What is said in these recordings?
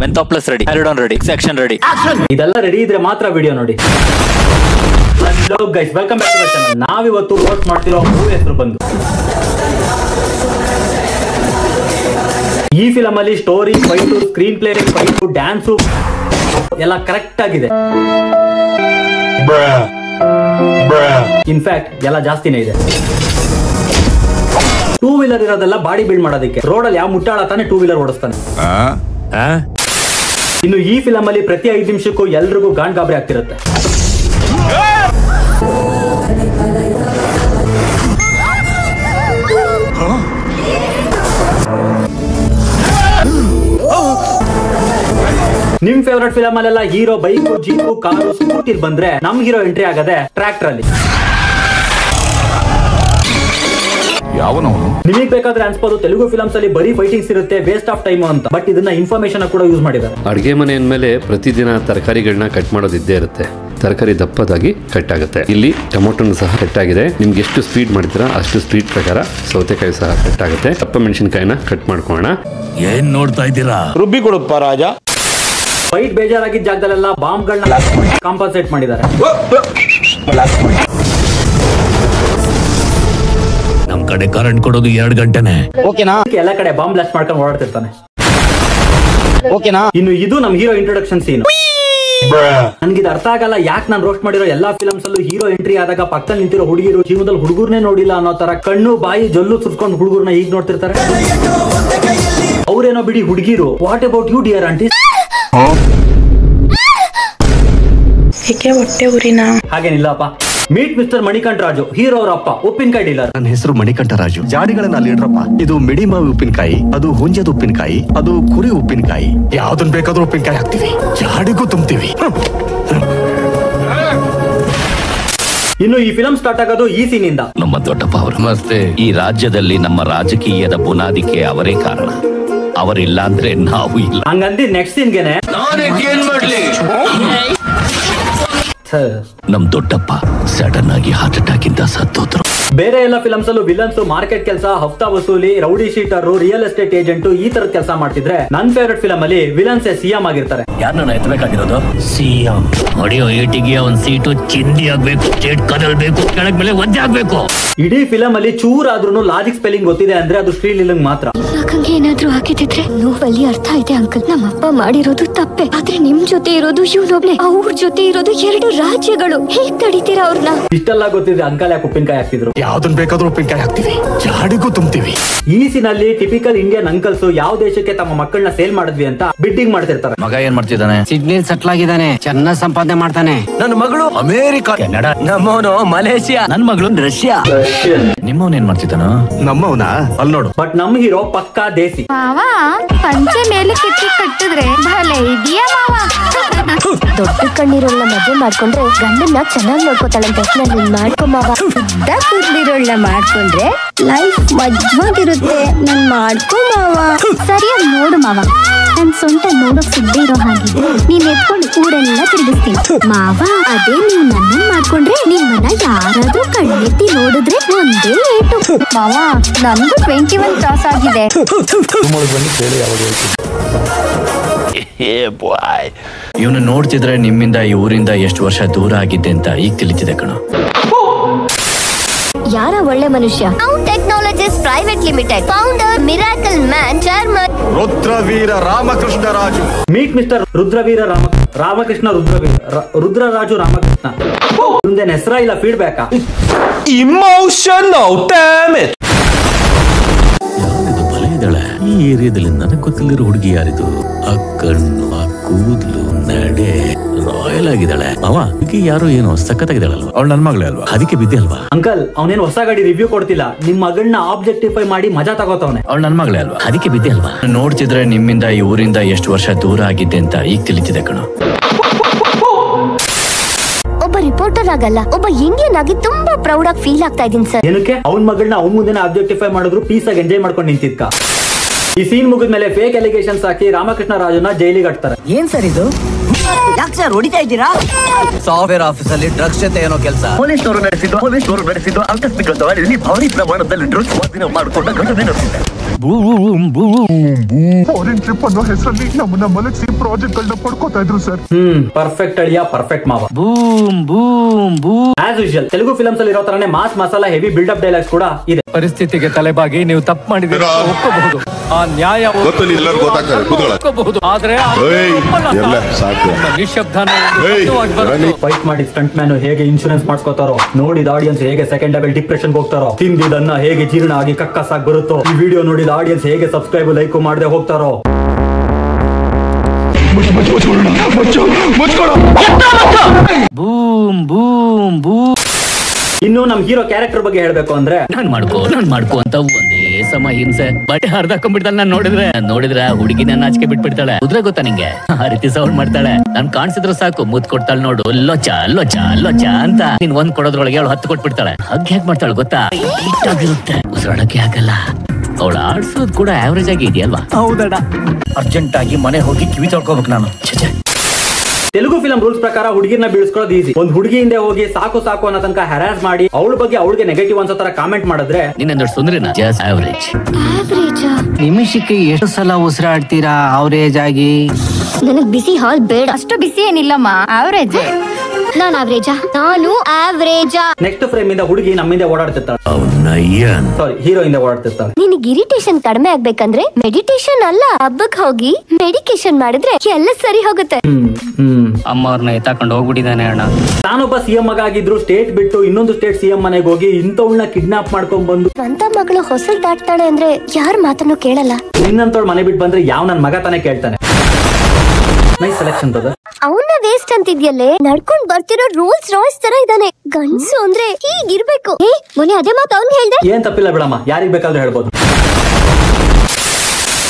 ಮೆಂಥೋಪ್ಲಸ್ ready, ಐರಡಾನ್ ready, section ready, ಇದೆಲ್ಲ ready ಇದ್ರೆ ಮಾತ್ರ ವಿಡಿಯೋ ನೋಡಿ. Hello guys, welcome back to my channel. ನಾವಿವತ್ತು ರೋಸ್ಟ್ ಮಾಡ್ತಿರೋ ಮೂವಿ ಹೆಸರು ಬಂದು ಈ ಫಿಲಮ್ ಅಲ್ಲಿ story, fight, screen play, fight, dance ಎಲ್ಲ ಕರೆಕ್ಟ್ ಆಗಿದೆ. ಇನ್ಫ್ಯಾಕ್ಟ್ ಎಲ್ಲ ಜಾಸ್ತಿನೇ ಇದೆ. ಟೂ ವೀಲರ್ ಇರೋದೆಲ್ಲ ಬಾಡಿ ಬಿಲ್ಡ್ ಮಾಡೋದಕ್ಕೆ. ರೋಡಲ್ಲಿ ಯಾವ ಮುಟ್ಟಾಳ ತಾನೆ ಟೂ ವೀಲರ್ ಓಡಿಸ್ತಾನೆ. ಇನ್ನು ಈ ಫಿಲಮ್ ಅಲ್ಲಿ ಪ್ರತಿ 5 ನಿಮಿಷಕ್ಕೂ ಎಲ್ರಿಗೂ ಗಾಬರಿ ಆಗ್ತಿರುತ್ತೆ. ನಿಮ್ ಫೇವರೇಟ್ ಫಿಲಮ್ ಅಲ್ಲೆಲ್ಲ hero bike, jeep, car, scooty ಬಂದ್ರೆ ನಮ್ ಹೀರೋ ಎಂಟ್ರಿ ಆಗದೆ ಟ್ರ್ಯಾಕ್ಟರ್ ಅಲ್ಲಿ. ನಿಮಗೆ ಬೇಕಾದ್ರೆ ಅನ್ಸ್ಬೋದು ತೆಲುಗು ಫಿಲಮ್ಸ್ ಅಲ್ಲಿ ಬರೀ ಫೈಟಿಂಗ್ಸ್ ಇರುತ್ತೆ, ವೇಸ್ಟ್ ಆಫ್ ಟೈಮ್ ಅಂತ. ಬಟ್ ಇದನ್ನ ಇನ್ಫಾರ್ಮೇಶನ್ ಕೂಡ ಯೂಸ್ ಮಾಡಿದ್ದಾರೆ. ಅಡುಗೆ ಮನೆ ಅಂದ್ಮೇಲೆ ಪ್ರತಿದಿನ ತರಕಾರಿಗಳನ್ನ ಕಟ್ ಮಾಡೋದಿದ್ದೇ ಇರುತ್ತೆ. ತರಕಾರಿ ದಪ್ಪದಾಗಿ ಕಟ್ ಆಗುತ್ತೆ. ಇಲ್ಲಿ ಟೊಮೊಟೊನು ಸಹ ಕಟ್ ಆಗಿದೆ. ನಿಮ್ಗೆ ಎಷ್ಟು ಸ್ಪೀಡ್ ಮಾಡ್ತೀರಾ ಅಷ್ಟು ಸ್ಪೀಡ್ ಪ್ರಕಾರ ಸೌತೆಕಾಯಿ ಸಹ ಕಟ್ ಆಗುತ್ತೆ. ದಪ್ಪ ಮೆಣಸಿನಕಾಯಿನ ಕಟ್ ಮಾಡ್ಕೋಣ. ಏನ್ ನೋಡ್ತಾ ಇದ್ದೀರಾ? ರುಬ್ಬಿ ಕೊಡಪ್ಪ ರಾಜ. ಫೈಟ್ ಬೇಜಾರಾಗಿದ್ದ ಜಾಗದಲ್ಲೆಲ್ಲ ಬಾಂಬ್ಗಳನ್ನ ಕಾಂಪನ್ಸೇಟ್ ಮಾಡಿದ್ದಾರೆ. ನಮ್ ಕಡೆ ಕರೆಂಟ್ ಕೊಡೋದು 2 ಗಂಟೆನೆ. ಓಕೆನಾ? ಎಲ್ಲ ಕಡೆ ಬಾಂಬ್ ಬ್ಲಾಸ್ಟ್ ಮಾಡ್ಕೊಂಡು ಓಡಾಡ್ತಿರ್ತಾನೆ. ಓಕೆನಾ? ಇನ್ನು ಇದು ನಮ್ ಹೀರೋ ಇಂಟ್ರೊಡಕ್ಷನ್ ಸೀನ್. ನನ್ಗಿದ್ ಅರ್ಥ ಆಗಲ್ಲ, ಯಾಕೆ ನಾನು ರೋಸ್ಟ್ ಮಾಡಿರೋ ಎಲ್ಲಾ ಫಿಲಮ್ಸ್ ಅಲ್ಲೂ ಹೀರೋ ಎಂಟ್ರಿ ಆದಾಗ ಪಕ್ಕದಲ್ಲಿ ನಿಂತಿರೋ ಹುಡುಗಿರು ಜೀವನದಲ್ಲಿ ಹುಡುಗರ್ನೇ ನೋಡಿಲ್ಲ ಅನ್ನೋ ತರ ಕಣ್ಣು ಬಾಯಿ ಜೊಲ್ಲು ಸುರ್ಕೊಂಡು ಹುಡುಗರ್ನ ಈಗ ನೋಡ್ತಿರ್ತಾರೆ. ಅವ್ರೇನೋ ಬಿಡಿ ಹುಡುಗಿರು. What about you dear aunty? ಹೊಟ್ಟೆ ಊರಿನ ಹಾಗೇನಿಲ್ಲಪ್ಪ. Meet mister Manikanta Raju, hero ಅವರ ಅಪ್ಪ, ಉಪ್ಪಿನಕಾಯಿ ಡೀಲರ್. ನನ್ನ ಹೆಸರು ಮಣಿಕಂಠ ರಾಜು. ಜಾಡಿಗಳನ್ನ ಲೀಡ್ರಪ್ಪ. ಇದು ಮಿಡಿಮಾವಿ ಉಪ್ಪಿನಕಾಯಿ, ಅದು ಹುಂಜದ ಉಪ್ಪಿನಕಾಯಿ, ಅದು ಕುರಿ ಉಪ್ಪಿನಕಾಯಿ. ಯಾವ್ದನ್ ಬೇಕಾದ್ರೂ ಉಪ್ಪಿನಕಾಯಿ ಹಾಕ್ತಿವಿ, ಜಾಡಿಗೂ ತುಂಬ್ತೀವಿ. ಇನ್ನು ಈ ಫಿಲಂ ಸ್ಟಾರ್ಟ್ ಆಗೋದು ಈ ಸೀನ್ ಇಂದ. ನಮ್ಮ ದೊಡ್ಡಪ್ಪ ಅವರು ಮತ್ತೆ ಈ ರಾಜ್ಯದಲ್ಲಿ ನಮ್ಮ ರಾಜಕೀಯದ ಬುನಾದಿಗೆ ಅವರೇ ಕಾರಣ. ಅವರಿಲ್ಲ ಅಂದ್ರೆ ನಾವು ಇಲ್ಲ. ಹಂಗಂದಿ ನೆಕ್ಸ್ಟ್ ಸೀನ್ಗೆನೆ ನಮ್ ದೊಡ್ಡಪ್ಪ ಸಡನ್ ಆಗಿ ಹಾರ್ಟ್ ಅಟ್ಯಾಕ್ ಇಂದ ಸತ್ತೋದ್ರು. ಬೇರೆ ಎಲ್ಲ ಫಿಲಮ್ಸ್ ಅಲ್ಲೂ ವಿಲನ್ಸ್ ಮಾರ್ಕೆಟ್ ಕೆಲಸ, ಹಫ್ತಾ ವಸೂಲಿ, rowdy sheeter, real estate agent ಈ ತರದ ಕೆಲಸ ಮಾಡ್ತಿದ್ರೆ, ನನ್ ಫೇವರೇಟ್ ಫಿಲಮ್ ಅಲ್ಲಿ ವಿಲನ್ಸ್ ಸಿಎಂ ಆಗಿರ್ತಾರೆ. ಯಾರನ್ನ ಎತ್ತಬೇಕಾಗಿರೋದು? ಸಿಎಂ. ಹೊಡೆಯೋ ಏಟಿಗೆ ಒಂದ್ ಸೀಟು ಚಿಂದಿ ಆಗ್ಬೇಕು, ಸ್ಟೇಟ್ ಕದಲ್ಬೇಕು, ಕೆಳಗ್ ಮೇಲೆ ಒದ್ದೆ ಆಗ್ಬೇಕು. ಇಡೀ ಫಿಲಮ್ ಅಲ್ಲಿ ಚೂರಾದ್ರೂ ಲಾಜಿಕ್ ಸ್ಪೆಲ್ಲಿಂಗ್ ಗೊತ್ತಿದೆ ಅಂದ್ರೆ ಅದು ಶ್ರೀಲೀಲಂಗ್ ಮಾತ್ರ. ಯಾಕಂಗೆ ಏನಾದ್ರೂ ಹಾಕಿದ್ರೆ ನೋವಲ್ಲಿ ಅರ್ಥ ಇದೆ ಅಂಕಲ್. ನಮ್ಮಪ್ಪ ಮಾಡಿರೋದು ತಪ್ಪೆ, ಆದ್ರೆ ನಿಮ್ ಜೊತೆ ಇರೋದು ಇವನೊಬ್ಳೆ, ಅವ್ರ ಜೊತೆ ಇರೋದು 2 ರಾಜ್ಯಗಳು. ಹೇಗ್ ತಡಿತೀರಾ ಅವ್ರನ್ನ? ಇಷ್ಟೆಲ್ಲ ಗೊತ್ತಿದೆ ಅಂಕಲ್ ಯಾಕೆ ಉಪ್ಪಿನಕಾಯಿ ಹಾಕ್ತಿದ್ರು. ಯಾವ್ದನ್ ಬೇಕಾದ್ರೂ ಉಪ್ಪಿನಕಾಯಿ ಹಾಕ್ತಿವಿ, ಜಾಡಿಗೂ ತುಂಬ್ತೀವಿ. ಈ ಸೀನ್ ಅಲ್ಲಿ ಟಿಪಿಕಲ್ ಇಂಡಿಯನ್ ಅಂಕಲ್ಸ್ ಯಾವ ದೇಶಕ್ಕೆ ತಮ್ಮ ಮಕ್ಕಳನ್ನ ಸೇಲ್ ಮಾಡಿದ್ವಿ ಅಂತ ಬಿಡ್ಡಿಂಗ್ ಮಾಡ್ತಿರ್ತಾರೆ. ಮಗ ಏನ್ ಮಾಡ್ತಿದ್ದಾನೆ? ಸಿಡ್ನಿ ಸೆಟ್ಲ್ ಆಗಿದ್ದಾನೆ, ಚೆನ್ನಾಗಿ ಸಂಪಾದನೆ ಮಾಡ್ತಾನೆ. ನನ್ನ ಮಗಳು ಅಮೇರಿಕಾ, ಕೆನಡಾ, ನಮ್ಮವನು ಮಲೇಷಿಯಾ, ನನ್ ಮಗಳು ರಷ್ಯಾ. ನಿಮ್ಮವನ್ ಏನ್ ಮಾಡ್ತಿದ್ದಾನ? ನಮ್ಮವನ ಅಲ್ಲಿ ನೋಡು. ಬಟ್ ನಮ್ ಹೀರೋ ಪಕ್ಕಾ ದೇಸಿ. ಮಾವ ಪಂಚೆ ಮೇಲೆ ಕಿತ್ತಿ ಕಟ್ಟಿದ್ರೆ ಭಲೆ ಇದೆಯಾ ಮಾವ? ದೊಡ್ಡ ಕಣ್ಣೀರೊಳ್ಳ ಮದುವೆ ಮಾಡ್ಕೊಂಡ್ರೆ ಗಂಡನ್ನ ಚೆನ್ನಾಗಿ ನೋಡ್ಕೋತಾಳಂತೆ. ನನ್ನ ಮಾಡ್ಕೊ ಮಾವ. ಉದ್ದ ಕೂದಲಿರೊಳ್ಳ ಮಾಡ್ಕೊಂಡ್ರೆ ಲೈಫ್ ಮಜ್ವಾಗಿರುತ್ತೆ. ನನ್ ಮಾಡ್ಕೊ ಮಾವ. ಸರಿಯಾಗಿ ನೋಡು ಮಾವ, ನನ್ ಸೊಂಟ ನೋಡೋಕ್ ಸಿದ್ದೆ ಇರೋ ಹಾಗಿದ್ರೆ ನೀನ್ ಎತ್ಕೊಂಡು ಊರೆಲ್ಲ ತಿರುಗಿಸ್ತೀನಿ ಮಾವ. ಅದೇ ನೀವು ನನ್ನ ಮಾಡ್ಕೊಂಡ್ರೆ ನಿಮ್ಮನ್ನ ಯಾರಾದ್ರೂ ಕಣ್ಣೆತ್ತಿ ನೋಡಿದ್ರೆ ಒಂದೇ ಏಟು ಮಾವ. ನನ್ಗೂ 21 ಕ್ರಾಸ್ ಆಗಿದೆ. ಇವನು ನೋಡ್ತಿದ್ರೆ ನಿಮ್ಮಿಂದ ಈ ಊರಿಂದ ಎಷ್ಟು ವರ್ಷ ದೂರ ಆಗಿದ್ದೆ ಅಂತ ಈಗ ತಿಳಿತಿದೆ ಕಣ. ಯಾರ ಒಳ್ಳೆ ಮನುಷ್ಯ? Technologies private limited founder, miracle man, chairman Rudraveera Ramakrishna Raju. Meet mister Rudraveera Ramakrishna Rudraraju Ramakrishna. ಮುಂದೇನು ಹೆಸರ ಇಲ್ಲ ಫೀಡ್ಬ್ಯಾಕ್. Emotional damage. ಯಾರಿದು ಬಲೆ ಇದ್ದಾಳೆ ಈ ಏರಿಯಾದಲ್ಲಿ? ನನಗೆ ಗೊತ್ತಿಲ್ಲಿರೋ ಹುಡುಗಿ ಯಾರಿದು? ಆ ಕಣ್ಣು, ಆ ಕೂದಲು, ನಡೆ ರಾಯಲ್ ಆಗಿದ್ದಾಳೆ. ಅವ ಹುಡುಗಿ ಯಾರು ಏನೋ ಸಖತ್ತಾಗಿದ್ದಾಳಲ್ವಾ? ಅವಳು ನನ್ ಮಗಳೇ ಅಲ್ವಾ? ಅದಕ್ಕೆ ಬಿದ್ದೆ ಅಲ್ವಾ? ಅಂಕಲ್ ಅವನೇನು ಹೊಸ ಗಾಡಿ ರಿವ್ಯೂ ಕೊಡ್ತಿಲ್ಲ, ನಿಮ್ ಮಗಳನ್ನ ಆಬ್ಜೆಕ್ಟಿಫೈ ಮಾಡಿ ಮಜಾ ತಗೋತವನೆ. ಅವಳು ನನ್ ಮಗಳೇ ಅಲ್ವಾ? ಅದಕ್ಕೆ ಬಿದ್ದೆ ಅಲ್ವಾ? ನೋಡ್ತಿದ್ರೆ ನಿಮ್ಮಿಂದ ಈ ಊರಿಂದ ಎಷ್ಟು ವರ್ಷ ದೂರ ಆಗಿದ್ದೆ ಅಂತ ಈಗ ತಿಳಿತಿದೆ ಕಣ. ಒಬ್ಬ ರಿಪೋರ್ಟರ್ ಆಗಲ್ಲ, ಒಬ್ಬ ಇಂಡಿಯನ್ ಆಗಿ ತುಂಬಾ ಪ್ರೌಡ್ ಆಗಿ ಫೀಲ್ ಆಗ್ತಾ ಇದೀನಿ ಸರ್. ಏನಕ್ಕೆ? ಅವ್ನ್ ಮಗಳನ್ನ ಅವ್ನ ಮುಂದೆ ಆಬ್ಜೆಕ್ಟಿಫೈ ಮಾಡಿದ್ರು ಪೀಸ್ ಆಗಿ ಎಂಜಾಯ್ ಮಾಡ್ಕೊಂಡು ನಿಂತಿದ್ಕ. ಈ ಸೀನ್ ಮುಗಿದ್ಮೇಲೆ ಫೇಕ್ ಅಲಿಗೇಷನ್ಸ್ ಹಾಕಿ ರಾಮಕೃಷ್ಣ ರಾಜುನ ಜೈಲಿಗೆ ಹಾಕ್ತಾರೆ. ಏನ್ ಸರ್ ಇದು? ಯಾಕೆ ಸರ್ ಹೊಡಿತಾ ಇದ್ದೀರಾ? ಸಾಫ್ಟ್ವೇರ್ ಆಫೀಸ್ ಅಲ್ಲಿ ಡ್ರಗ್ಸ್ ಜೊತೆ ಏನೋ ಕೆಲಸ. ಪೊಲೀಸರು ನಡೆಸಿದ್ದು ಆಕಸ್ಮಿಕ ಭಾರಿ ಪ್ರಮಾಣದಲ್ಲಿ ಡ್ರಗ್ಸ್ ಸ್ವಾಧೀನ ಮಾಡಿಕೊಂಡ ಘಟನೆ ನಡೆಸಿದೆ. ಫಾರಿನ್ ಟ್ರಿಪ್ ಅನ್ನೋ ಹೆಸರಲ್ಲಿ ನಮ್ಮನ್ನ ಮಲಗಿಸಿ ಪ್ರಾಜೆಕ್ಟ್ ಗಳನ್ನ ಪಡ್ಕೋತಾ ಇದ್ರು ಸರ್. ಪರ್ಫೆಕ್ಟ್ ಅಳಿಯ, ಪರ್ಫೆಕ್ಟ್ ಮಾವ. Boom boom boom. As usual Telugu films ಅಲ್ಲಿ ಇರೋ ತರನೇ mass masala heavy build up dialogues ಕೂಡ ಇದೆ. ಪರಿಸ್ಥಿತಿಗೆ ತಲೆಬಾಗಿ ನೀವು ತಪ್ಪು ಮಾಡಿದ್ರೆ ಒಪ್ಪಬಹುದು, ಆ ನ್ಯಾಯ ಒಪ್ಪಬಹುದು, ಆದ್ರೆ ಫೈಟ್ ಮಾಡಿ ಸ್ಟಂಟ್ ಮ್ಯಾನ್ ಹೇಗೆ ಇನ್ಶೂರೆನ್ಸ್ ಮಾಡ್ಕೋತಾರೋ, ನೋಡಿದ ಆಡಿಯನ್ಸ್ ಹೇಗೆ ಸೆಕೆಂಡ್ ಲೆವೆಲ್ ಡಿಪ್ರೆಷನ್ ಹೋಗ್ತಾರೋ, ತಿಂದಿದ್ದನ್ನ ಹೇಗೆ ಜೀರ್ಣ ಆಗಿ ಕಕ್ಕಸಾಗಿ ಬರುತ್ತೋ, ಈ ವಿಡಿಯೋ ನೋಡಿದ ಆಡಿಯನ್ಸ್ ಹೇಗೆ ಸಬ್ಸ್ಕ್ರೈಬ್ ಲೈಕ್ ಮಾಡದೆ ಹೋಗ್ತಾರೋ. Boom boom boom. ಇನ್ನು ನಮ್ ಹೀರೋ ಕ್ಯಾರೆಕ್ಟರ್ ಬಗ್ಗೆ ಹೇಳ್ಬೇಕು ಅಂದ್ರೆ, ನಾನ್ ಮಾಡ್ಕೋ ಅಂತ ಒಂದೇ ಸಮ ಹಿಂಸೆ ಬಟ್ಟೆ ಹರ್ದಾಕೊಂಡ್ಬಿಡ್ತಾಳೆ. ನಾನ್ ನೋಡಿದ್ರೆ ಹುಡುಗಿ ನನ್ನ ಆಚೆ ಬಿಟ್ಬಿಡ್ತಾಳೆ. ಕುದ್ರೆ ಗೊತ್ತಾ ನಿಂಗೆ, ಆ ರೀತಿ ಸೌಂಡ್ ಮಾಡ್ತಾಳೆ. ನಾನ್ ಕಾಣಿಸಿದ್ರು ಸಾಕು ಮುದ್ ಕೊಡ್ತಾಳೆ ನೋಡು, ಲೊಚ ಲೊಚ ಲೊಚ ಅಂತ. ನೀನ್ ಒಂದ್ ಕೊಡೋದ್ರೊಳಗೆ ಅವಳು 10 ಕೊಟ್ಬಿಡ್ತಾಳೆ. ಹಗ್ ಹೇಗ್ ಮಾಡ್ತಾಳೆ ಗೊತ್ತಾ, ಆಗಿರುತ್ತೆ, ಉಸಿರಾಡಕ್ಕೆ ಆಗಲ್ಲ. ಅವಳು ಆಡ್ಸೋದ್ ಕೂಡ ಆವರೇಜ್ ಆಗಿ ಇದೆಯಲ್ವಾ? ಹೌದಣ್ಣ, ಅರ್ಜೆಂಟ್ ಆಗಿ ಮನೆ ಹೋಗಿ ಕಿವಿ ತೊಳ್ಕೊಬೇಕು ನಾನು. ತೆಲುಗು ಫಿಲಂ ರೂಲ್ಸ್ ಪ್ರಕಾರ ಹುಡುಗಿನ ಬೀಳ್ಸ್ಕೊಳ್ಳೋದು ಈಸಿ. ಒಂದ್ ಹುಡುಗಿ ಹಿಂದೆ ಹೋಗಿ ಸಾಕು ಸಾಕು ಅನ್ನೋ ತನಕ ಹರಾಸ್ ಮಾಡಿ ಅವಳ ಬಗ್ಗೆ ಅವಳಿಗೆ ನೆಗೆಟಿವ್ ಅನ್ಸೋ ತರ ಕಾಮೆಂಟ್ ಮಾಡಿದ್ರೆ ನಿನ್ನ ಸುಂದ್ರಿನ ಜಸ್ಟ್ ಆವರೇಜ್. ನಿಮಿಷಕ್ಕೆ ಎಷ್ಟು ಸಲ ಉಸಿರಾಡ್ತೀರಾ ಅವರೇಜ್ ಆಗಿ? ನನಗ್ ಬಿಸಿ ಹಾಲ್ ಬೇಡ. ಅಷ್ಟು ಬಿಸಿ ಏನಿಲ್ಲಮ್ಮ, ಆವರೇಜ್. ನಾನು ಆವರೇಜ್. ನೆಕ್ಸ್ಟ್ ಫ್ರೇಮ್ ಇಂದ ಹುಡುಗಿ ನಮ್ಮಿಂದ ಓಡಾಡ್ತಿರ್ತಾಳೆ, ಸಾರಿ ಹೀರೋ ಇಂದ ಓಡಾಡ್ತಿರ್ತಾಳೆ. ನಿನಗೆ ಇರಿಟೇಷನ್ ಕಡಿಮೆ ಆಗ್ಬೇಕಂದ್ರೆ ಮೆಡಿಟೇಷನ್ ಅಲ್ಲ, ಹಬ್ಬಕ್ ಹೋಗಿ ಮೆಡಿಕೇಶನ್ ಮಾಡಿದ್ರೆ ಎಲ್ಲ ಸರಿ ಹೋಗುತ್ತೆ. ಅಮ್ಮವ್ರನ್ನ ಎತ್ತಾಕೊಂಡು ಹೋಗ್ಬಿಟ್ಟಿದ್ದಾನೆ ಅಣ್ಣ. ನಾನೊಬ್ಬ ಸಿಎಂ ಮಗ ಆಗಿದ್ರು ಸ್ಟೇಟ್ ಬಿಟ್ಟು ಇನ್ನೊಂದು ಸ್ಟೇಟ್ ಸಿಎಂ ಮನೆಗೆ ಹೋಗಿ ಇಂಥವಳನ್ನ ಕಿಡ್ನಾಪ್ ಮಾಡ್ಕೊಂಡ್ ಬಂದು ಸ್ವಂತ ಮಗಳು ಹೊಸಲ್ ದಾಟ್ತಾಳೆ ಅಂದ್ರೆ ಯಾರ ಮಾತನ್ನು ಕೇಳಲ್ಲ. ಇನ್ನಂತವಳು ಮನೆ ಬಿಟ್ಟು ಬಂದ್ರೆ ಯಾವ ನನ್ ಮಗ ತಾನೇ ಕೇಳ್ತಾನೆ. Nice selection brother. ಅವನ್ನ ವೇಸ್ಟ್ ಅಂತಿದ್ಯಲ್ಲೇ, ನಡ್ಕೊಂಡ್ ಬರ್ತಿರೋ ರೂಲ್ಸ್ ರಾಯ್ಸ್ ತರ ಇದಾನೆ. ಗಂಡ್ಸು ಅಂದ್ರೆ ಹೀಗಿರ್ಬೇಕು. ಮೊನ್ನೆ ಅದೇ ಮಾತು ಅವ್ನ್ ಹೇಳ್ದೆ. ಏನ್ ತಪ್ಪಿಲ್ಲ ಬಿಡಮ್ಮ, ಯಾರಿಗ್ ಬೇಕಾದ್ರೂ ಹೇಳ್ಬೋದು.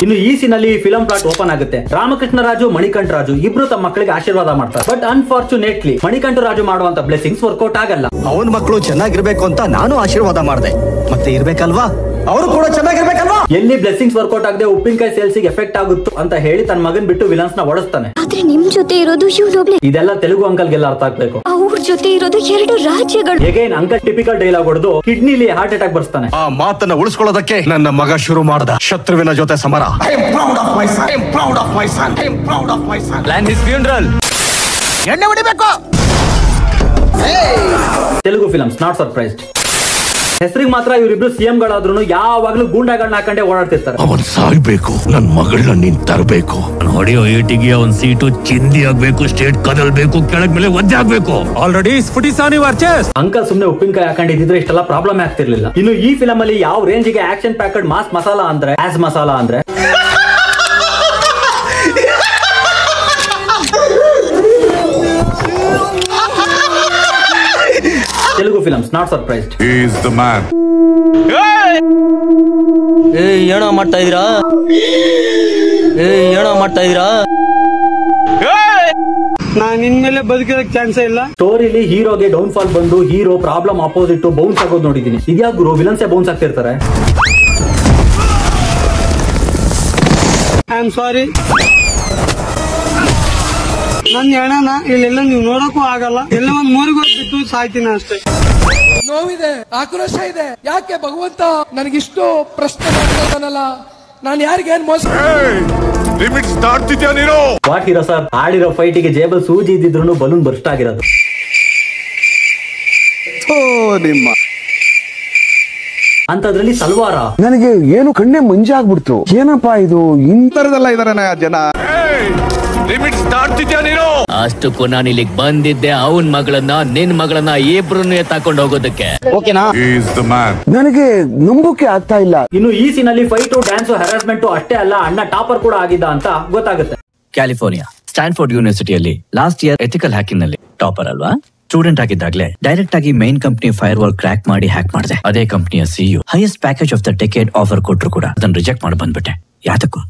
ಇನ್ನು ಈ ಸೀನಲ್ಲಿ ಫಿಲಂ ಪ್ಲಾಟ್ ಓಪನ್ ಆಗುತ್ತೆ. ರಾಮಕೃಷ್ಣ ರಾಜು, ಮಣಿಕಂಠ ರಾಜು ಇಬ್ರು ತಮ್ಮ ಮಕ್ಕಳಿಗೆ ಆಶೀರ್ವಾದ ಮಾಡ್ತಾರೆ. ಬಟ್ ಅನ್ಫಾರ್ಚುನೇಟ್ಲಿ ಮಣಿಕಂಠ ರಾಜು ಮಾಡುವಂತ ಬ್ಲೆಸಿಂಗ್ಸ್ ವರ್ಕೌಟ್ ಆಗಲ್ಲ. ಅವನ ಮಕ್ಕಳು ಚೆನ್ನಾಗಿರ್ಬೇಕು ಅಂತ ನಾನು ಆಶೀರ್ವಾದ ಮಾಡಿದೆ, ಮತ್ತೆ ಇರ್ಬೇಕಲ್ವಾ, ಅವರು ಕೂಡ ಚೆನ್ನಾಗಿರ್ಬೇಕಲ್ವಾ. ಎಲ್ಲಿ ಬ್ಲೆಸಿಂಗ್ಸ್ ವರ್ಕೌಟ್ ಆಗದೆ ಉಪ್ಪಿನಕಾಯಿ ಸೇಲ್ಸಿಗೆ ಎಫೆಕ್ಟ್ ಆಗುತ್ತೋ ಅಂತ ಹೇಳಿ ತನ್ನ ಮಗನ್ ಬಿಟ್ಟು ವಿಲನ್ಸ್ ನ ಓಡಿಸ್ತಾನೆ. ಆದ್ರೆ ನಿಮ್ ಜೊತೆ ಇರೋದು ಇವ್ನೊಬ್ಳೆ. ಇದೆಲ್ಲ ತೆಲುಗು ಅಂಕಲ್ಗೆಲ್ಲ ಅರ್ಥ ಆಗ್ಬೇಕು. ಅವ್ರ ಜೊತೆ ಇರೋದು 2 ರಾಜ್ಯಗಳು. ಹೇಗೇನ್ ಅಂಕಲ್ ಟಿಪಿಕಲ್ ಡೈಲಾಗ್ ಹೊಡೆದು ಕಿಡ್ನಿಲಿ ಹಾರ್ಟ್ ಅಟ್ಯಾಕ್ ಬರ್ಸ್ತಾನೆ. ಆ ಮಾತನ್ನ ಉಳಿಸ್ಕೊಳ್ಳೋದಕ್ಕೆ ನನ್ನ ಮಗ ಶುರು ಮಾಡ್ದ ಶತ್ರುವಿನ ಜೊತೆ ಸಮರ. ಎಣ್ಣೆ ಹೊಡಿಬೇಕು. Telugu films not surprised. ಹೆಸರಿಗೆ ಮಾತ್ರ ಇವರಿಬ್ರು ಸಿಎಂ ಗಳಾದ್ರೂ ಯಾವಾಗ್ಲೂ ಗೂಂಡಾಗಳನ್ನ ಹಾಕೊಂಡೆ ಓಡಾಡ್ತಿರ್ತಾರೆ. ಅವನ್ ಸಾಯ್ಬೇಕು, ನನ್ ಮಗಳನ್ನ ನೀನ್ ತರಬೇಕು. ಹೊಡೆಯೋ ಏಟಿಗೆ ಅವನ್ ಸೀಟು ಚಿಂದಿ ಆಗ್ಬೇಕು, ಸ್ಟೇಟ್ ಕದಲ್ಬೇಕು, ಕೆಳಗ್ ಮೇಲೆ ಒದ್ದೆ ಆಗ್ಬೇಕು. ಆಲ್ರೆಡಿ ಅಂಕಲ್ ಸುಮ್ನೆ ಉಪ್ಪಿನಕಾಯಿ ಹಾಕೊಂಡಿದ್ರೆ ಇಷ್ಟೆಲ್ಲ ಪ್ರಾಬ್ಲಮ್ ಆಗ್ತಿರ್ಲಿಲ್ಲ. ಇನ್ನು ಈ ಫಿಲಂ ಅಲ್ಲಿ ಯಾವ ರೇಂಜ್ಗೆ ಆಕ್ಷನ್ ಪ್ಯಾಕೆಡ್ ಮಾಸ್ ಮಸಾಲಾ ಅಂದ್ರೆ ಆಸ್ ಮಸಾಲಾ ಅಂದ್ರೆ ತೆಲುಗು ಫಿಲಮ್ಸ್ ನಾಟ್ ಸರ್ಪ್ರೈಸ್ಡ್. ಏನೋ ಮಾಡ್ತಾ ಇದೀರಾ, ಏನೋ ಮಾಡ್ತಾ ಇದೀರಾ? ನಾನು ಇನ್ಮೇಲೆ ಬದುಕೋದಕ್ಕೆ ಚಾನ್ಸೇ ಇಲ್ಲ. ಸ್ಟೋರಿಲಿ ಹೀರೋಗೆ ಡೌನ್ ಫಾಲ್ ಬಂದು ಹೀರೋ ಪ್ರಾಬ್ಲಮ್ ಆಪೋಸಿಟ್ ಬೌನ್ಸ್ ಆಗೋದು ನೋಡಿದೀನಿ. ಇದ್ಯಾವ ಗುರು ವಿಲನ್ಸೇ ಬೌನ್ಸ್ ಆಗ್ತಿರ್ತಾರೆ. I am sorry. ನನ್ನ ಹೆಣನ ಇಲ್ಲೆಲ್ಲ ನೀವು ನೋಡಕ್ಕೂ ಆಗಲ್ಲ. ಎಲ್ಲ ಒಂದ್ ಮೂರಿಗೆ ಬಿದ್ದು ಸಾಯ್ತೀನಿ ಅಷ್ಟೇ. ನೋವಿದೆ, ಆಕ್ರೋಶ ಇದೆ. ಯಾಕೆ ಭಗವಂತ ನನಗಿಷ್ಟು ಪ್ರಶ್ನೆ ಮಾಡ್ತಾನಲ್ಲ, ನಾನು ಯಾರಿಗೇನ್ ಮೋಸ ವಾಟ್ ಹೀರೋ ಸರ್, ಆಡಿರೋ ಫೈಟಿಗೆ ಜೇಬಲ್ ಸೂಜಿ ಇದ್ದಿದ್ರು ಬಲೂನ್ ಬರ್ಸ್ಟ್ ಆಗಿರೋದು. ಅಂತದ್ರಲ್ಲಿ ಸಲ್ವಾರ ನನಗೆ ಏನು ಕಣ್ಣೆ ಮಂಜಾಗ್ಬಿಡ್ತು. ಏನಪ್ಪಾ ಇದು, ಇಂತರದೆಲ್ಲ ಇದಾರೆ ಜನ. ಅಷ್ಟಕ್ಕೂ ನಾನು ಇಲ್ಲಿಗೆ ಬಂದಿದ್ದೆ ಅವನ್ ಮಗಳನ್ನ ನಿನ್ ಮಗಳನ್ನ ಇಬ್ರನ್ನ ತಕೊಂಡು ಹೋಗೋದಕ್ಕೆ. ಓಕೆನಾ? ನನಗೆ ನಂಬುಕೆ ಆಗ್ತಾ ಇಲ್ಲ. ಇನ್ನು ಈ ಸೀನಲ್ಲಿ ಫೈಟು, ಡ್ಯಾನ್ಸ್, ಹರಾಸ್ಮೆಂಟ್ ಅಷ್ಟೇ ಅಲ್ಲ, ಅಣ್ಣ ಟಾಪರ್ ಕೂಡ ಆಗಿದ್ದ ಅಂತ ಗೊತ್ತಾಗುತ್ತೆ. ಕ್ಯಾಲಿಫೋರ್ನಿಯಾ ಸ್ಟ್ಯಾನ್ಫೋರ್ಡ್ ಯೂನಿವರ್ಸಿಟಿಯಲ್ಲಿ ಲಾಸ್ಟ್ ಇಯರ್ ಎಥಿಕಲ್ ಹ್ಯಾಕಿಂಗ್ ನಲ್ಲಿ ಟಾಪರ್ ಅಲ್ವಾ? ಸ್ಟೂಡೆಂಟ್ ಆಗಿದ್ದಾಗಲೇ ಡೈರೆಕ್ಟ್ ಆಗಿ main company firewall crack ಮಾಡಿ ಹ್ಯಾಕ್ ಮಾಡಿದೆ. ಅದೇ ಕಂಪನಿಯ CEO highest package of the decade offer ಕೊಟ್ಟರು ಕೂಡ ಅದನ್ನ ರಿಜೆಕ್ಟ್ ಮಾಡಿ ಬಂದ್ಬಿಟ್ಟೆ. ಯಾತಕ್ಕೂ?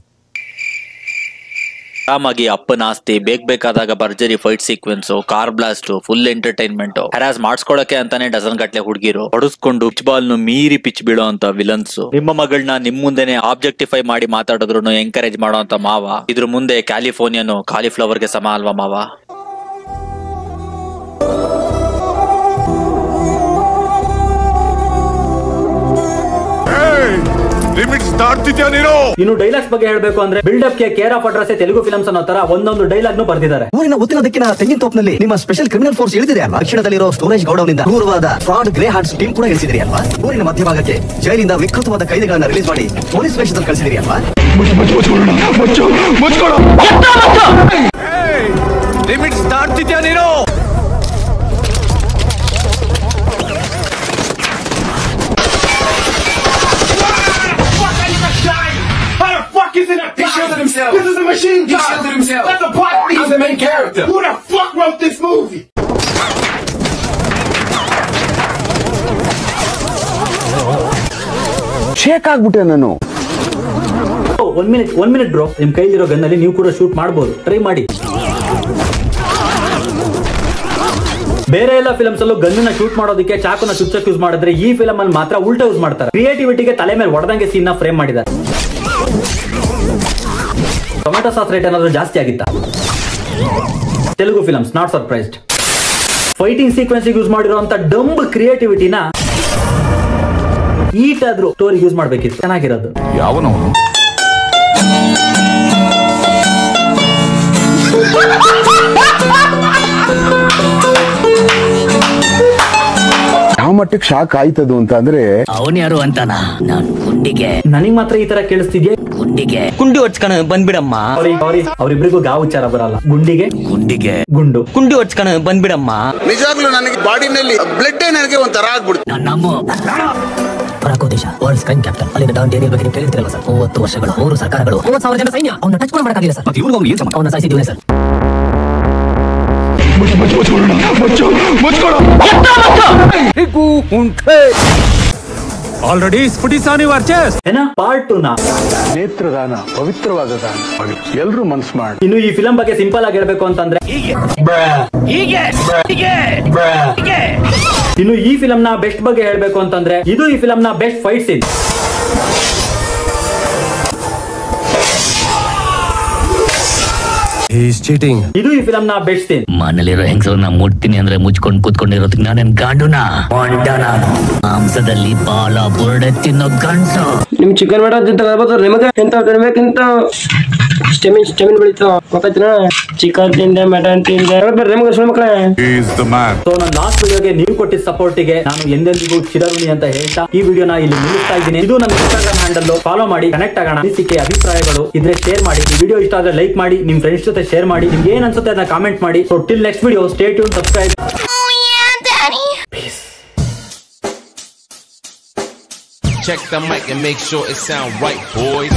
ಆರಾಮಾಗಿ ಅಪ್ಪನ ಆಸ್ತಿ, ಬೇಕಾದಾಗ ಭರ್ಜರಿ fight sequence, car blast, full entertainment, harass ಮಾಡಿಸ್ಕೊಳಕ್ಕೆ ಅಂತಾನೆ ಡಜನ್ ಗಟ್ಲೆ ಹುಡುಗಿರು ಹೊಡಿಸ್ಕೊಂಡು ಪಿಚ್ ಬಾಲ್ ಮೀರಿ ಪಿಚ್ ಬೀಳೋ ಅಂತ ವಿಲನ್ಸ್. ನಿಮ್ಮ ಮಗಳನ್ನ ನಿಮ್ ಮುಂದೆನೆ ಆಬ್ಜೆಕ್ಟಿಫೈ ಮಾಡಿ ಮಾತಾಡಿದ್ರು ಎಂಕರೇಜ್ ಮಾಡೋ ಅಂತ ಮಾವ. ಇದ್ರ ಮುಂದೆ ಕ್ಯಾಲಿಫೋರ್ನಿಯಾನು ಕಾಲಿಫ್ಲವರ್ ಗೆ ಸಮ ಅಲ್ವಾ ಮಾವ? ಲಿಮಿಟ್ಸ್ ದಾಟ್ತಿದ್ಯಾ ನೀನು? ಇನ್ನು ಡೈಲಾಗ್ಸ್ ಬಗ್ಗೆ ಹೇಳ್ಬೇಕು ಅಂದ್ರೆ ಬಿಲ್ಡಪ್ ಗೆ care of address Telugu films ಅನ್ನೋ ತರ ಒಂದೊಂದು ಡೈಲಾಗ್ ನು ಬರ್ತಿದ್ದಾರೆ. ಊರಿನ ಉತ್ತಿನ ದಿಕ್ಕಿನ ತೆಂಗಿನ ತೋಪ್ನಲ್ಲಿ ನಿಮ್ಮ ಸ್ಪೆಷಲ್ ಕ್ರಿಮಿನಲ್ ಫೋರ್ಸ್ ಇಳಿದಿದೆ ಅಲ್ವಾ? ದಕ್ಷಿಣದಲ್ಲಿರೋ ಸ್ಟೋರೇಜ್ ಗೌಡೌನ್ನಿಂದ ಕ್ರೂರವಾದ ಫ್ರಾಡ್ ಗ್ರೇ ಹಾರ್ಟ್ಸ್ ಟೀಮ್ ಕೂಡ ಇಳಿಸಿದ್ರಿ ಅಲ್ವಾ? ಊರಿನ ಮಧ್ಯಭಾಗಕ್ಕೆ ಜೈಲಿಂದ ವಿಕೃತವಾದ ಕೈದಿಗಳನ್ನ ರಿಲೀಸ್ ಮಾಡಿ ಪೊಲೀಸ್ ವೇಷದಲ್ಲಿ ಕಳಿಸಿದ್ರಿ ಅಲ್ವಾ? ಲಿಮಿಟ್ಸ್ ದಾಟ್ತಿದ್ಯಾ ನೀನು? He shielded himself. This is a machine gun. He shielded himself. That's a plot. He's the main character. Who the fuck wrote this movie? Shake ಆಗ್ಬಿಟ್ಟೆ ನಾನು. ಒನ್ ಮಿನಿಟ್ ಬ್ರೋ, ನಿಮ್ ಕೈಲಿರೋ ಗನ್ನಲ್ಲಿ ನೀವು ಕೂಡ shoot ಮಾಡಬಹುದು, try ಮಾಡಿ. ಬೇರೆ ಎಲ್ಲ ಫಿಲ್ಮ್ಸ್ ಅಲ್ಲೂ ಗನ್ನ ಶೂಟ್ ಮಾಡೋದಕ್ಕೆ ಚಾಕುನ ಚುಚ್ಚಕ್ ಯೂಸ್ ಮಾಡಿದ್ರೆ ಈ ಫಿಲಮ್ ಅಲ್ಲಿ ಮಾತ್ರ ಉಲ್ಟಾ ಯೂಸ್ ಮಾಡ್ತಾರೆ. ಕ್ರಿಯೇಟಿವಿಟಿಗೆ ತಲೆ ಮೇಲೆ ಹೊಡೆದಂಗೆ ಸೀನ್ ನ ಫ್ರೇಮ್ ಮಾಡಿದ್ದಾರೆ. ಟೊಮೆಟೊ ಸಾಸ್ ರೇಟ್ ಏನಾದ್ರು ಜಾಸ್ತಿ ಆಗಿತ್ತಾ? Telugu films not surprised. Fighting sequence use ಮಾಡಿರುವಂತ ಡಂಬ್ ಕ್ರಿಯೇಟಿವಿಟಿನ ಈಟಾದ್ರೂ ಸ್ಟೋರಿ ಯೂಸ್ ಮಾಡ್ಬೇಕಿತ್ತು, ಚೆನ್ನಾಗಿರೋದು. ಯಾವನವನು? ಯಾವ ಮಟ್ಟಕ್ಕೆ ಶಾಕ್ ಆಯ್ತದು ಅಂತ ಅಂದ್ರೆ ಅವನ್ ಯಾರು ಅಂತಾನ? ನಾನ್ ಗುಂಡಿಗೆ. ನನಗ್ ಮಾತ್ರ ಈ ತರ ಕೇಳಿಸ್ತಿದ್ಯಾ? ಗುಂಡಿಗೆ ಕುಂಡಿ ಹೊಡ್ಸ್ಕಣ ಬಂದ್ಬಿಡಮ್ಮ. ಅವ್ರಿಬ್ರಿಗೂ ಗಾವ್ ವಿಚಾರ ಬರಲ್ಲ. ಗುಂಡಿಗೆ ಗುಂಡು ಕುಂಡಿ ಹೊಡ್ಸ್ಕಣ ಬಂದ್ಬಿಡಮ್ಮ. ನಿಜಾಗ್ಲೂ ನನಗೆ ಬಾಡಿನಲ್ಲಿ ಬ್ಲಡ್ ನನಗೆ ಒಂಥರ ಆಗ್ಬಿಡ್ತು. ಪರಾಕೋ ದೇಶ ವರ್ಲ್ಡ್ ಸ್ಕ್ರೈಮ್ ಕ್ಯಾಪಿಟಲ್. ಅಲ್ಲಿನ ಡಾಂಡೇರಿಯಲ್ ಬಗ್ಗೆ ಕೇಳಿರ್ತಿರಲ್ಲ ಸರ್. 30 ವರ್ಷಗಳು 3 ಸರ್ಕಾರಗಳು 30,000 ಜನ ಸೈನ್ಯ ಅವನ್ನ ಟಚ್ ಕೂಡ ಮಾಡಕ್ಕಾಗಿಲ್ಲ ಸರ್. ಅವನ್ನ ಸಾಯಿಸಿದ್ದೀವಿ ಸರ್. ಆಲ್ರೆಡಿ ಸ್ಫುಟಿಸಾನಿ ವರ್ಚಸ್ ಏನ ಪಾರ್ಟ್ 2 ನ ನೇತ್ರದಾನ ಪವಿತ್ರವಾದ ದಾನ. ಎಲ್ರೂ ಮನ್ಸು ಮಾಡಿ. ಇನ್ನು ಈ ಫಿಲಂ ಬಗ್ಗೆ ಸಿಂಪಲ್ ಆಗಿ ಹೇಳ್ಬೇಕು ಅಂತಂದ್ರೆ ಇನ್ನು ಈ ಫಿಲಂ ನ ಬೆಸ್ಟ್ ಬಗ್ಗೆ ಹೇಳ್ಬೇಕು ಅಂತಂದ್ರೆ ಇದು ಈ ಫಿಲಂ ನ ಬೆಸ್ಟ್ ಫೈಟ್ ಸೀನ್. ಇದು ಈ ಫಿಲಂ ನ ಬೆಸ್ಟ್ ಸೀನ್. ಮನೇಲಿರೋ ಹೆಂಗಸರನ್ನ ಮುಟ್ತೀನಿ ಅಂದ್ರೆ ಮುಚ್ಕೊಂಡು ಕೂತ್ಕೊಂಡಿರೋದಕ್ಕೆ ನಾನೇನ್ ಗಾಂಡುನಾ? ನಾನು ಮಾಂಸದಲ್ಲಿ ಬಾಲ ಬುರುಡೆ ತಿನ್ನೋ ಗಂಟು. ನಿಮ್ ಚಿಕನ್ ಬೇಡ ನಿಮಗೆ ಎಂತ ತಿನ್ಬೇಕಂತ ಸ್ಟೆಮಿನ್ ಬೆಳಿತಾವ ಗೊತ್ತಾಯ್ತಾ? ಚಿಕನ್ ತಿಂದೆ ಮಟನ್ ತಿಂದೆ ನಿಮಗೆ ಸುಳ್ಳು ಮಕ್ಕಳೇ. ಸೊ ನನ್ನ ಲಾಸ್ಟ್ ವಿಡಿಯೋಗೆ ನೀವು ಕೊಟ್ಟಿದ್ದ ಸಪೋರ್ಟಿಗೆ ನಾನು ಎಂದೆಂದಿಗೂ ಚಿರಋಣಿ ಅಂತ ಹೇಳ್ತಾ ಈ ವಿಡಿಯೋನ ಇಲ್ಲಿ ಮುಗಿಸ್ತಾ ಇದ್ದೀನಿ. ಇದು ನನ್ನ ಇನ್ಸ್ಟಾಗ್ರಾಮ್ ಹ್ಯಾಂಡಲ್, ಫಾಲೋ ಮಾಡಿ, ಕನೆಕ್ಟ್ ಆಗೋಣ. ಅನಿಸಿಕೆ ಅಭಿಪ್ರಾಯಗಳು ಇದ್ರೆ ಶೇರ್ ಮಾಡಿ. ಈ ವಿಡಿಯೋ ಇಷ್ಟ ಆದ್ರೆ ಲೈಕ್ ಮಾಡಿ, ನಿಮ್ ಫ್ರೆಂಡ್ಸ್ ಜೊತೆ ಶೇರ್ ಮಾಡಿ. ನಿಮ್ಗೆ ಏನ್ ಅನ್ಸುತ್ತೆ ಅದನ್ನ ಕಾಮೆಂಟ್ ಮಾಡಿ. So till next video, stay tune, subscribe. Check the mic and make sure it sound right, boys.